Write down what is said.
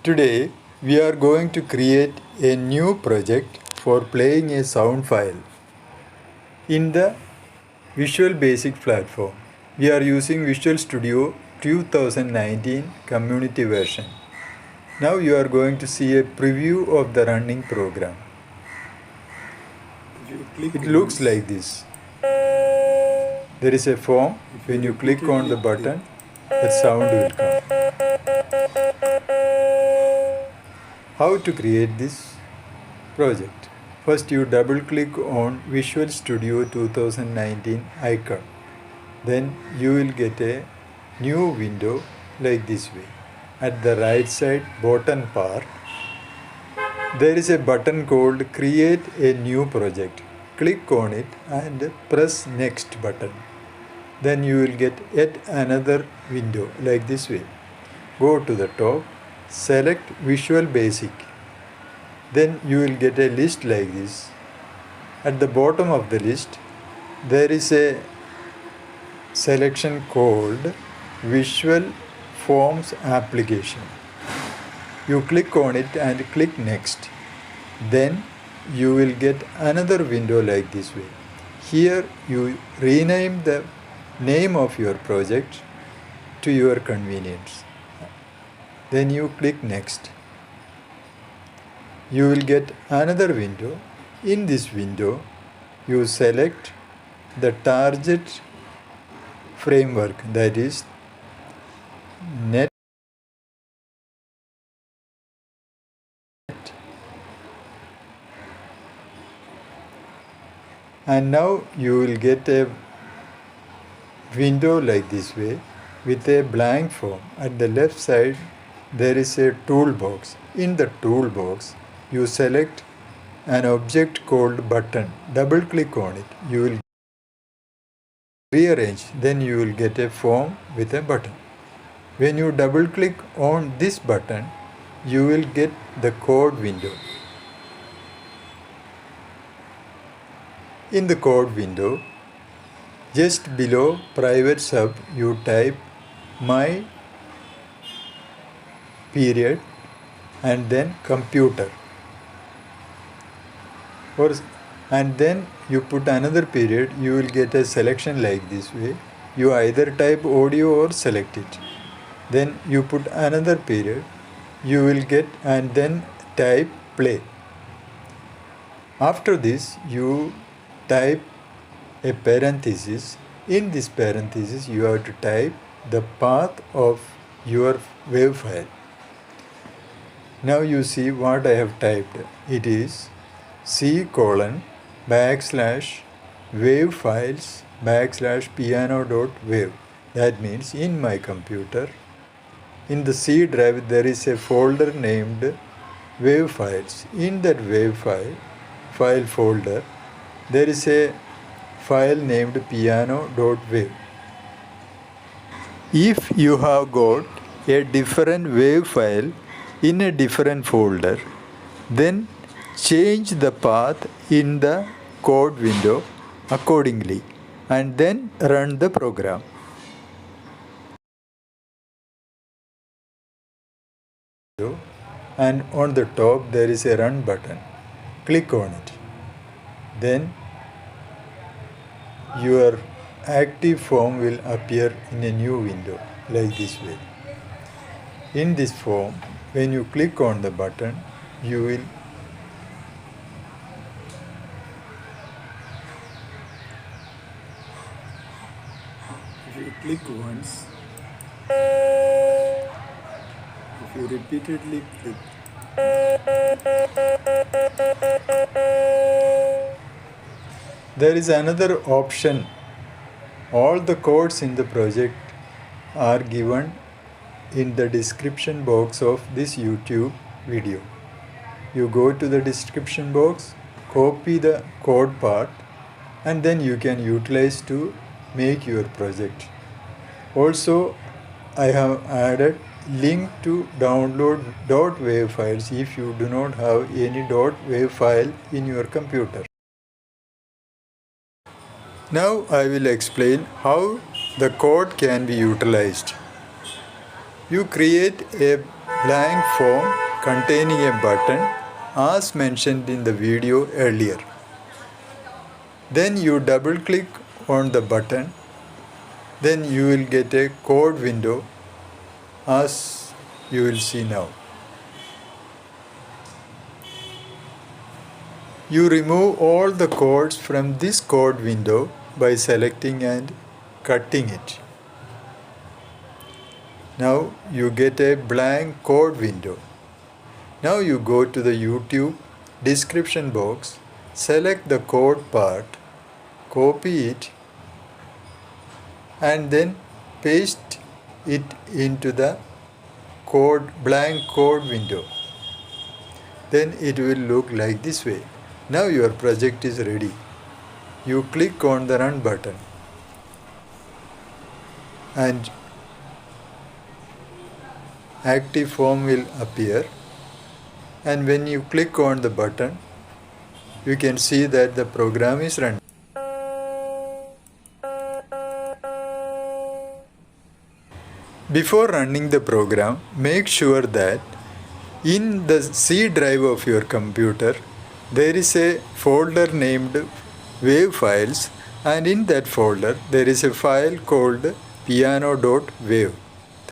Today we are going to create a new project for playing a sound file in the Visual Basic platform. We are using Visual Studio 2019 community version. Now you are going to see a preview of the running program. It looks like this. There is a form. When you click on the button, that sound will come. How to create this project? First you double click on Visual Studio 2019 icon. Then you will get a new window like this way. At the right side bottom part, there is a button called Create a New Project. Click on it and press Next button. Then you will get yet another window like this way. Go to the top, select Visual Basic. Then you will get a list like this. At the bottom of the list, there is a selection called Visual Forms Application. You click on it and click Next. Then you will get another window like this way. Here you rename the name of your project to your convenience. Then you click Next. You will get another window. In this window, you select the target framework, that is Net. And now you will get a window like this way with a blank form. At the left side there is a toolbox. In the toolbox you select an object called button. Double click on it. You will rearrange. Then you will get a form with a button. When you double click on this button, you will get the code window. In the code window, just below private sub, you type my period and then computer. And then you put another period, you will get a selection like this way. You either type audio or select it. Then you put another period, you will get, and then type play. After this, you type a parenthesis. In this parenthesis, you have to type the path of your wave file. Now you see what I have typed. It is C:/wavefiles/piano.wav. That means in my computer, in the C drive, there is a folder named wavefiles. In that file folder, there is a file named piano.wav. If you have got a different wave file in a different folder, then change the path in the code window accordingly and then run the program. And on the top there is a run button. Click on it. Then your active form will appear in a new window like this way. In this form, when you click on the button, you will if you click once, if you repeatedly click, there is another option. All the codes in the project are given in the description box of this YouTube video. You go to the description box, copy the code part, and then you can utilize to make your project. Also, I have added link to download .wav files if you do not have any .wav file in your computer. Now I will explain how the code can be utilized. You create a blank form containing a button as mentioned in the video earlier. Then you double click on the button. Then you will get a code window as you will see now. You remove all the codes from this code window by selecting and cutting it. Now you get a blank code window. Now you go to the YouTube description box, select the code part, copy it, and then paste it into the blank code window. Then it will look like this way. Now your project is ready. You click on the run button and active form will appear, and when you click on the button you can see that the program is running. Before running the program, make sure that in the C drive of your computer there is a folder named wavefiles, and in that folder there is a file called piano.wav.